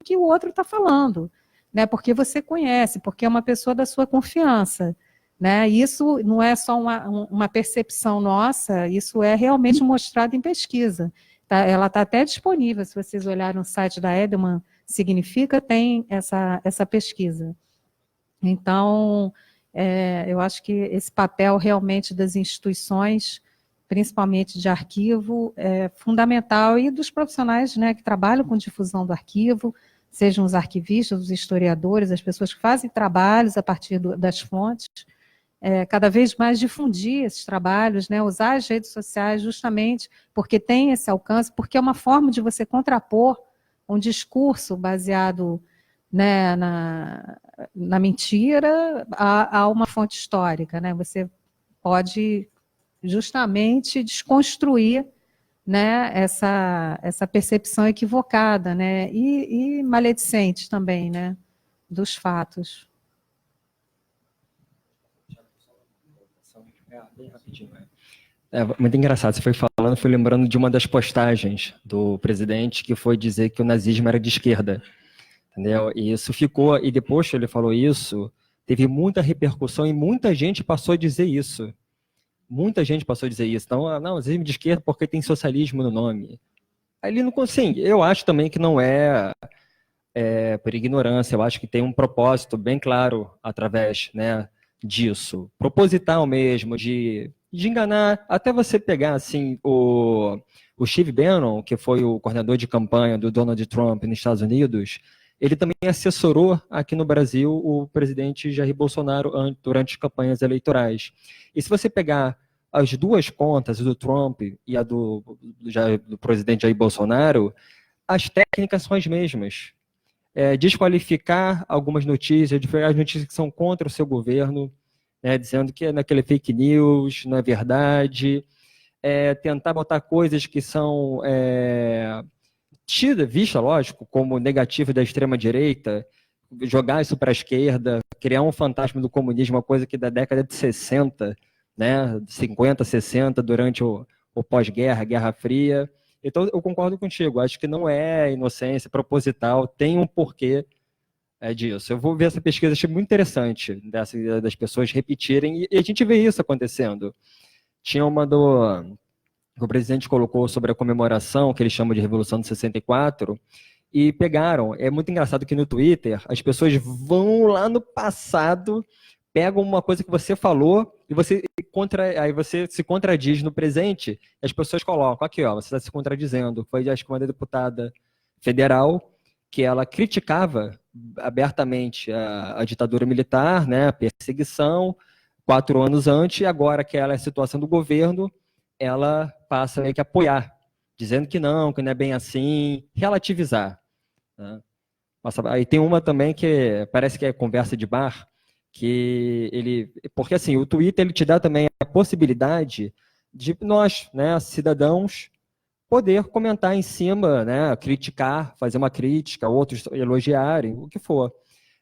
que o outro está falando, né? Porque você conhece, porque é uma pessoa da sua confiança, né? Isso não é só uma percepção nossa, isso é realmente mostrado em pesquisa. Tá? Ela está até disponível, se vocês olharem no site da Edelman Significa, tem essa pesquisa. Então, eu acho que esse papel realmente das instituições, principalmente de arquivo, é fundamental, e dos profissionais, né, que trabalham com difusão do arquivo, sejam os arquivistas, os historiadores, as pessoas que fazem trabalhos a partir das fontes, cada vez mais difundir esses trabalhos, né, usar as redes sociais justamente porque tem esse alcance, porque é uma forma de você contrapor um discurso baseado, né, na mentira a uma fonte histórica, né? Você pode justamente desconstruir, né, essa percepção equivocada, né, e maledicente também, né, dos fatos. Bem rapidinho. Muito engraçado, você foi falando, fui lembrando de uma das postagens do presidente que foi dizer que o nazismo era de esquerda, entendeu? E isso ficou, e depois que ele falou isso, teve muita repercussão e muita gente passou a dizer isso. Muita gente passou a dizer isso. Então, não, nazismo de esquerda porque tem socialismo no nome. Aí ele não consegue. Eu acho também que não é por ignorância, eu acho que tem um propósito bem claro através, né, disso. Proposital mesmo, de enganar, até você pegar assim, o Steve Bannon, que foi o coordenador de campanha do Donald Trump nos Estados Unidos, ele também assessorou aqui no Brasil o presidente Jair Bolsonaro durante as campanhas eleitorais. E se você pegar as duas contas, a do Trump e a do presidente Jair Bolsonaro, as técnicas são as mesmas. Desqualificar algumas notícias, as notícias que são contra o seu governo, né, dizendo que é naquele fake news, não é verdade, tentar botar coisas que são vista, lógico, como negativo da extrema-direita, jogar isso para a esquerda, criar um fantasma do comunismo, uma coisa que da década de 60, né, 50, 60, durante o pós-guerra, Guerra Fria. Então, eu concordo contigo, acho que não é inocência, proposital, tem um porquê disso. Eu vou ver essa pesquisa, achei muito interessante, das pessoas repetirem, e a gente vê isso acontecendo. Tinha uma que o presidente colocou sobre a comemoração, que ele chama de Revolução de 64, e pegaram, é muito engraçado que no Twitter, as pessoas vão lá no passado, pegam uma coisa que você falou, e aí você se contradiz no presente, e as pessoas colocam, aqui ó, você está se contradizendo. Foi, acho que uma deputada federal, que ela criticava abertamente a ditadura militar, né, a perseguição, 4 anos antes, e agora que ela é a situação do governo, ela passa meio que a apoiar, dizendo que não é bem assim, relativizar. Né? Nossa, aí tem uma também que parece que é conversa de bar, porque assim, o Twitter ele te dá também a possibilidade de nós, né, cidadãos, poder comentar em cima, né, criticar, fazer uma crítica, outros elogiarem, o que for.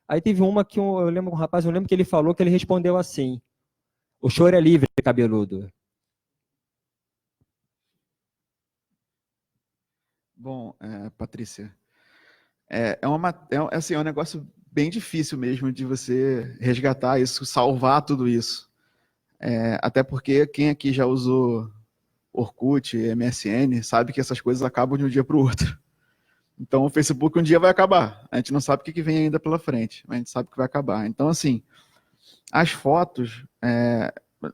Aí teve uma que eu lembro, um rapaz, eu lembro que ele falou que ele respondeu assim: o choro é livre, cabeludo. Bom, Patrícia, assim, é um negócio bem difícil mesmo de você resgatar isso, salvar tudo isso. Até porque quem aqui já usou Orkut, MSN, sabe que essas coisas acabam de um dia para o outro. Então o Facebook um dia vai acabar. A gente não sabe o que vem ainda pela frente, mas a gente sabe que vai acabar. Então, assim, as fotos,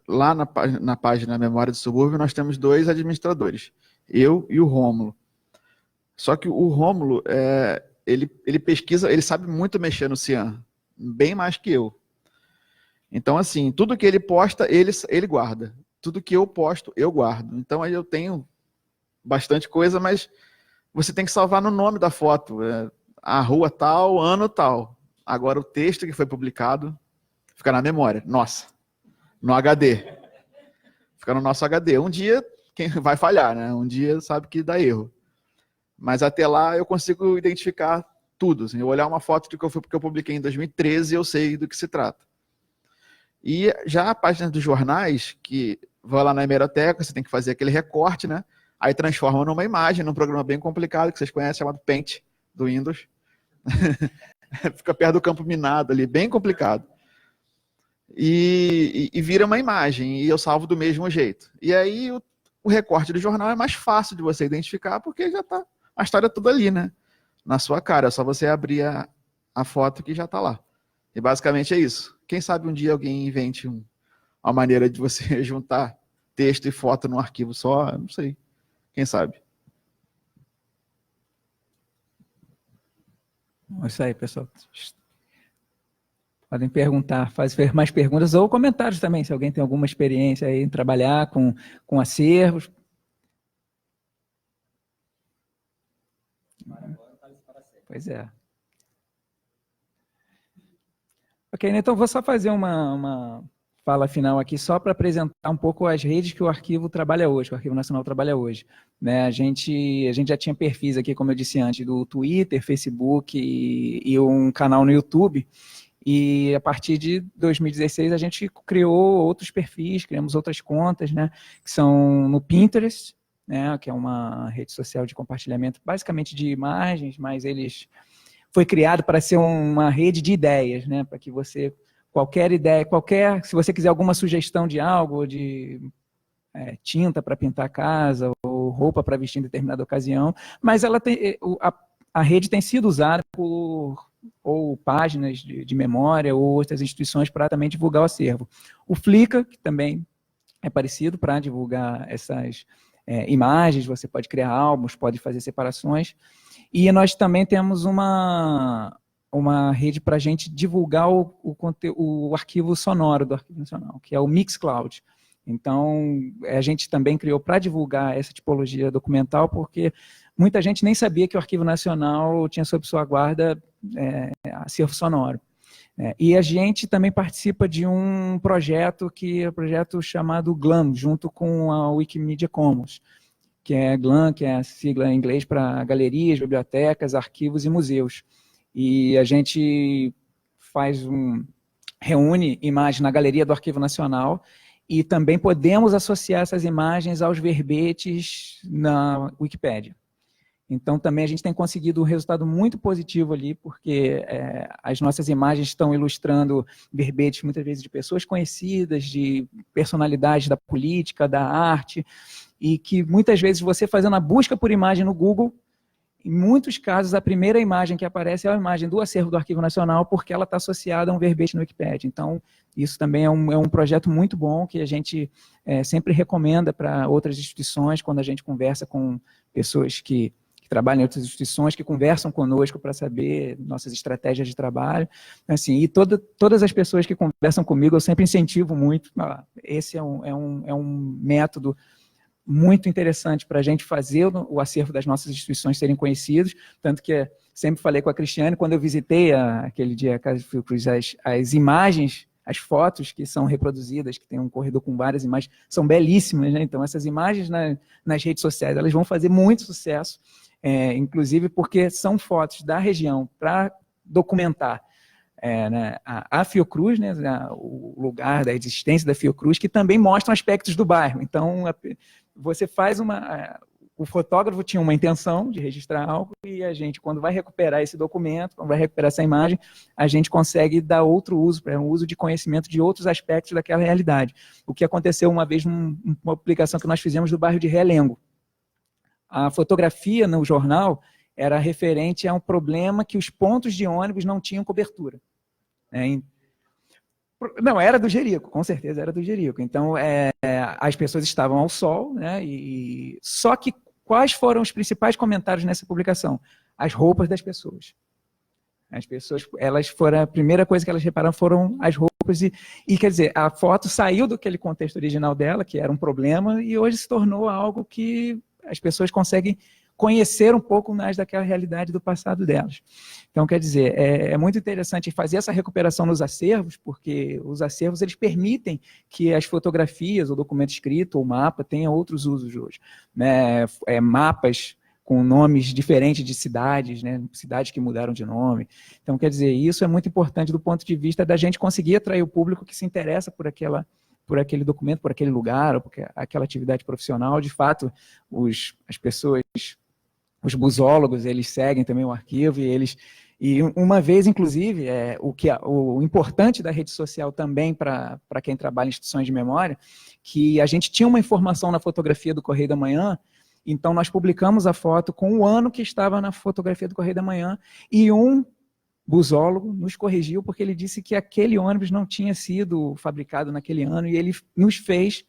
lá na página Memória do Subúrbio, nós temos 2 administradores, eu e o Rômulo. Só que o Rômulo, ele pesquisa, ele sabe muito mexer no Cian, bem mais que eu. Então, assim, tudo que ele posta, ele guarda. Tudo que eu posto, eu guardo. Então, aí eu tenho bastante coisa, mas você tem que salvar no nome da foto. A rua tal, ano tal. Agora, o texto que foi publicado fica na memória. Nossa, no HD. Fica no nosso HD. Um dia, quem vai falhar, né? Um dia sabe que dá erro. Mas até lá eu consigo identificar tudo. Assim, eu olhar uma foto que eu publiquei em 2013, eu sei do que se trata. E já a página dos jornais, que vai lá na hemeroteca, você tem que fazer aquele recorte, né? Aí transforma numa imagem, num programa bem complicado, que vocês conhecem, chamado Paint, do Windows. Fica perto do campo minado ali, bem complicado. E vira uma imagem, e eu salvo do mesmo jeito. E aí o recorte do jornal é mais fácil de você identificar, porque já está a história toda ali, né? Na sua cara, é só você abrir a foto que já está lá. E basicamente é isso. Quem sabe um dia alguém invente uma maneira de você juntar texto e foto num arquivo só, não sei. Quem sabe? É isso aí, pessoal. Podem perguntar, fazer mais perguntas ou comentários também, se alguém tem alguma experiência aí em trabalhar com acervos. Pois é. Ok, então vou só fazer uma fala final aqui, só para apresentar um pouco as redes que o arquivo trabalha hoje, que o Arquivo Nacional trabalha hoje. Né, a gente já tinha perfis aqui, como eu disse antes, do Twitter, Facebook e um canal no YouTube. E a partir de 2016 a gente criou outros perfis, criamos outras contas, né, que são no Pinterest, né, que é uma rede social de compartilhamento basicamente de imagens, mas foi criado para ser uma rede de ideias, né, para que você, qualquer ideia, se você quiser alguma sugestão de algo, de tinta para pintar a casa, ou roupa para vestir em determinada ocasião, mas a rede tem sido usada por ou páginas de memória ou outras instituições para também divulgar o acervo. O Flickr, que também é parecido para divulgar essas imagens, você pode criar álbuns, pode fazer separações. E nós também temos uma rede para a gente divulgar o arquivo sonoro do Arquivo Nacional, que é o Mixcloud. Então, a gente também criou para divulgar essa tipologia documental, porque muita gente nem sabia que o Arquivo Nacional tinha sob sua guarda acervo sonoro. E a gente também participa de um projeto que é um projeto chamado GLAM, junto com a Wikimedia Commons, que é GLAM, que é a sigla em inglês para galerias, bibliotecas, arquivos e museus. E a gente reúne imagens na galeria do Arquivo Nacional e também podemos associar essas imagens aos verbetes na Wikipédia. Então, também a gente tem conseguido um resultado muito positivo ali, porque as nossas imagens estão ilustrando verbetes, muitas vezes, de pessoas conhecidas, de personalidades da política, da arte, e que, muitas vezes, você fazendo a busca por imagem no Google, em muitos casos, a primeira imagem que aparece é a imagem do acervo do Arquivo Nacional, porque ela está associada a um verbete no Wikipédia. Então, isso também é um projeto muito bom, que a gente sempre recomenda para outras instituições, quando a gente conversa com pessoas que trabalham em outras instituições, que conversam conosco para saber nossas estratégias de trabalho. Assim, e todas as pessoas que conversam comigo, eu sempre incentivo muito. Esse é um método muito interessante para a gente fazer o acervo das nossas instituições serem conhecidos, tanto que sempre falei com a Cristiane, quando eu visitei aquele dia a Casa de Fiocruz, as imagens, as fotos que são reproduzidas, que tem um corredor com várias imagens, são belíssimas, né? Então essas imagens nas redes sociais, elas vão fazer muito sucesso, inclusive porque são fotos da região para documentar né, a Fiocruz, né, o lugar da existência da Fiocruz, que também mostram aspectos do bairro. Então, você faz o fotógrafo tinha uma intenção de registrar algo e a gente, quando vai recuperar esse documento, quando vai recuperar essa imagem, a gente consegue dar outro uso, um uso de conhecimento de outros aspectos daquela realidade. O que aconteceu uma vez numa publicação que nós fizemos do bairro de Realengo. A fotografia no jornal era referente a um problema que os pontos de ônibus não tinham cobertura. Não, era do Jerico, com certeza era do Jerico. Então, as pessoas estavam ao sol, né? Só que quais foram os principais comentários nessa publicação? As roupas das pessoas. As pessoas, a primeira coisa que elas repararam foram as roupas e quer dizer, a foto saiu daquele contexto original dela, que era um problema, e hoje se tornou algo que as pessoas conseguem conhecer um pouco mais daquela realidade do passado delas. Então, quer dizer, é muito interessante fazer essa recuperação nos acervos, porque os acervos eles permitem que as fotografias, o documento escrito, ou mapa, tenham outros usos hoje. Né? Mapas com nomes diferentes de cidades, né? Cidades que mudaram de nome. Então, quer dizer, isso é muito importante do ponto de vista da gente conseguir atrair o público que se interessa por aquele documento, por aquele lugar, ou por aquela atividade profissional. De fato, as pessoas, os busólogos, eles seguem também o arquivo e eles E uma vez, inclusive, o importante da rede social também para quem trabalha em instituições de memória, que a gente tinha uma informação na fotografia do Correio da Manhã, então nós publicamos a foto com o ano que estava na fotografia do Correio da Manhã, e um busólogo nos corrigiu porque ele disse que aquele ônibus não tinha sido fabricado naquele ano, e ele nos fez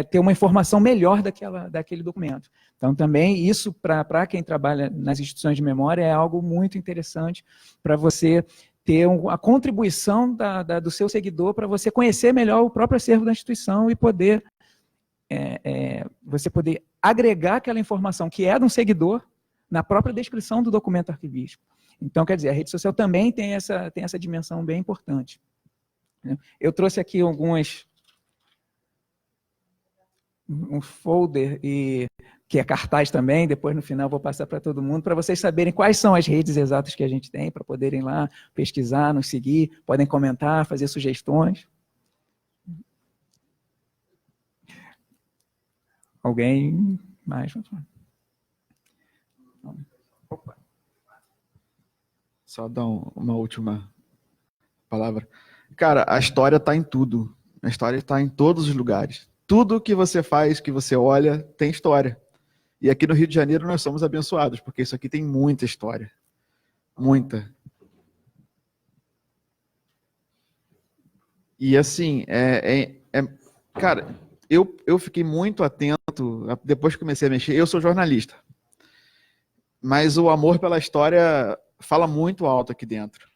ter uma informação melhor daquele documento. Então, também, isso, para quem trabalha nas instituições de memória, é algo muito interessante para você ter a contribuição do seu seguidor para você conhecer melhor o próprio acervo da instituição e poder você poder agregar aquela informação que é de um seguidor na própria descrição do documento arquivístico. Então, quer dizer, a rede social também tem essa dimensão bem importante. Eu trouxe aqui um folder, que é cartaz também, depois no final vou passar para todo mundo, para vocês saberem quais são as redes exatas que a gente tem, para poderem lá pesquisar, nos seguir, podem comentar, fazer sugestões. Alguém mais? Opa. Só dar uma última palavra. Cara, a história está em tudo. A história está em todos os lugares. Tudo que você faz, que você olha, tem história. E aqui no Rio de Janeiro nós somos abençoados, porque isso aqui tem muita história. Muita. E assim, cara, eu fiquei muito atento, depois que comecei a mexer, eu sou jornalista. Mas o amor pela história fala muito alto aqui dentro.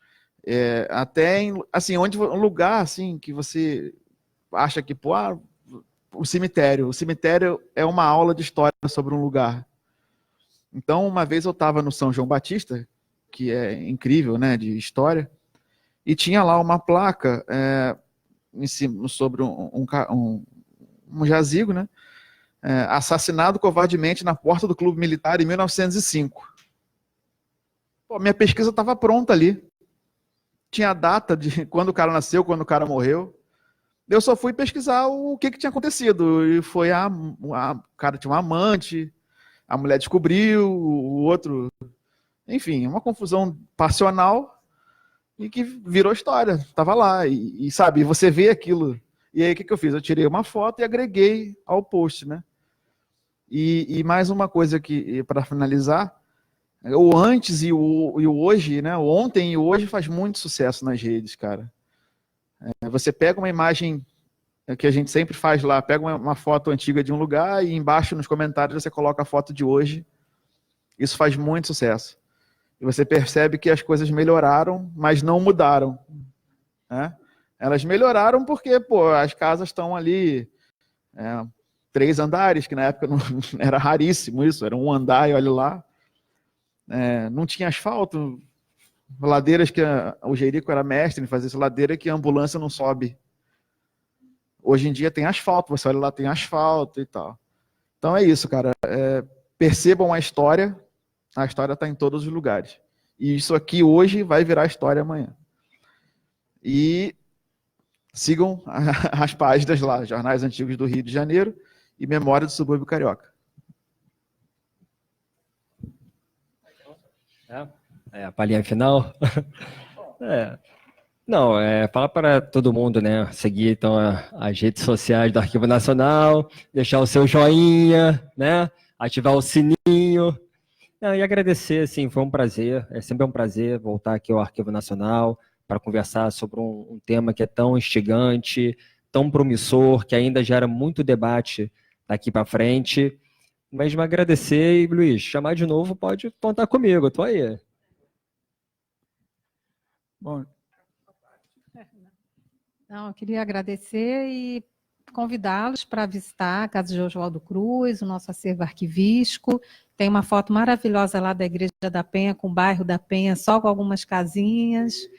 Até assim, um lugar assim que você acha que, pô, o cemitério é uma aula de história sobre um lugar. Então, uma vez eu estava no São João Batista, que é incrível, né, de história, e tinha lá uma placa em cima, sobre um jazigo, né, assassinado covardemente na porta do Clube Militar em 1905. Pô, minha pesquisa estava pronta ali. Tinha a data de quando o cara nasceu, quando o cara morreu. Eu só fui pesquisar o que tinha acontecido. E foi o cara tinha um amante, a mulher descobriu, o outro... Enfim, uma confusão passional e que virou história. Estava lá. E sabe, você vê aquilo. E aí o que eu fiz? Eu tirei uma foto e agreguei ao post, né? E mais uma coisa que, para finalizar, o antes e o hoje, né? O ontem e o hoje faz muito sucesso nas redes, cara. Você pega uma imagem que a gente sempre faz lá, pega uma foto antiga de um lugar e embaixo nos comentários você coloca a foto de hoje. Isso faz muito sucesso. E você percebe que as coisas melhoraram, mas não mudaram, né? Elas melhoraram porque, pô, as casas estão ali 3 andares, que na época não, era raríssimo isso, era um andar e olha lá. Não tinha asfalto, ladeiras que o Jerico era mestre em fazer essa ladeira que a ambulância não sobe. Hoje em dia tem asfalto, você olha lá, tem asfalto e tal. Então é isso, cara. Percebam a história está em todos os lugares. E isso aqui hoje vai virar história amanhã. E sigam as páginas lá, Jornais Antigos do Rio de Janeiro e Memória do Subúrbio Carioca. A palhinha final. Não, fala para todo mundo, né? Seguir então as redes sociais do Arquivo Nacional, deixar o seu joinha, né? Ativar o sininho. E agradecer, assim, foi um prazer. É sempre um prazer voltar aqui ao Arquivo Nacional para conversar sobre um tema que é tão instigante, tão promissor, que ainda gera muito debate daqui para frente. Mas me agradecer e, Luiz, chamar de novo, pode contar comigo, eu tô aí. Bom, Não, eu queria agradecer e convidá-los para visitar a Casa de Oswaldo Cruz, o nosso acervo arquivístico. Tem uma foto maravilhosa lá da Igreja da Penha, com o bairro da Penha, só com algumas casinhas.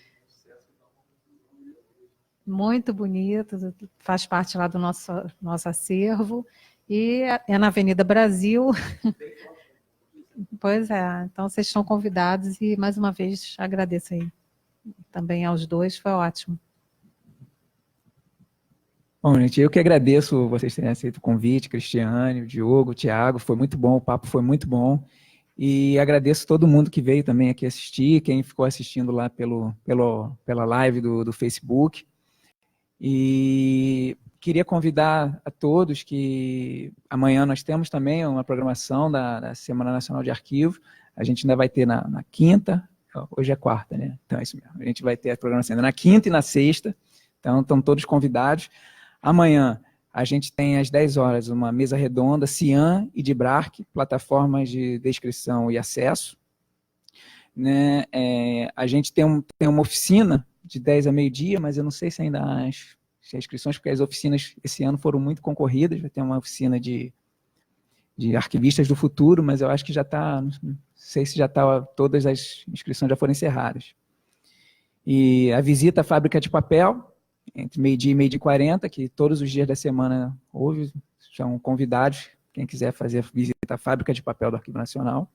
Muito bonito, faz parte lá do nosso acervo. E é na Avenida Brasil. Pois é, então vocês estão convidados e, mais uma vez, agradeço aí também aos dois, foi ótimo. Bom, gente, eu que agradeço vocês terem aceito o convite, Cristiane, o Diogo, o Thiago, foi muito bom, o papo foi muito bom. E agradeço todo mundo que veio também aqui assistir, quem ficou assistindo lá pela live do Facebook. E queria convidar a todos que amanhã nós temos também uma programação da Semana Nacional de Arquivo. A gente ainda vai ter na quinta, hoje é quarta, né? Então é isso mesmo. A gente vai ter a programação ainda na quinta e na sexta. Então estão todos convidados. Amanhã a gente tem às 10 horas uma mesa redonda, Cian e DIBRARC, plataformas de descrição e acesso. Né? A gente tem uma oficina de 10 a meio-dia, mas eu não sei se ainda há as inscrições, porque as oficinas esse ano foram muito concorridas. Vai ter uma oficina de arquivistas do futuro, mas eu acho que já está, não sei se já está, todas as inscrições já foram encerradas. E a visita à fábrica de papel, entre meio-dia e meio-dia e 40, que todos os dias da semana houve, são convidados, quem quiser fazer a visita à fábrica de papel do Arquivo Nacional.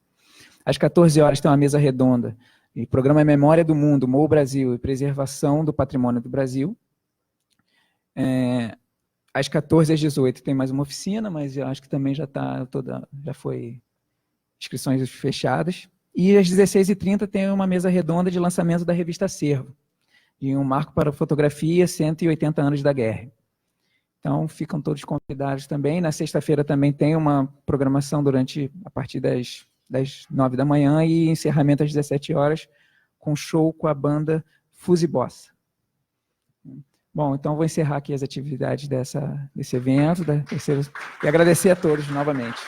Às 14 horas tem uma mesa redonda, e programa Memória do Mundo, MOU Brasil e Preservação do Patrimônio do Brasil. Às 14 às 18 tem mais uma oficina, mas eu acho que também já foi inscrições fechadas. E às 16h30 tem uma mesa redonda de lançamento da revista Acervo, de um marco para a fotografia, 180 anos da guerra. Então, ficam todos convidados também. Na sexta-feira também tem uma programação a partir das 9 da manhã e encerramento às 17 horas, com show com a banda Fuse Bossa. Bom, então vou encerrar aqui as atividades desse evento, e agradecer a todos novamente.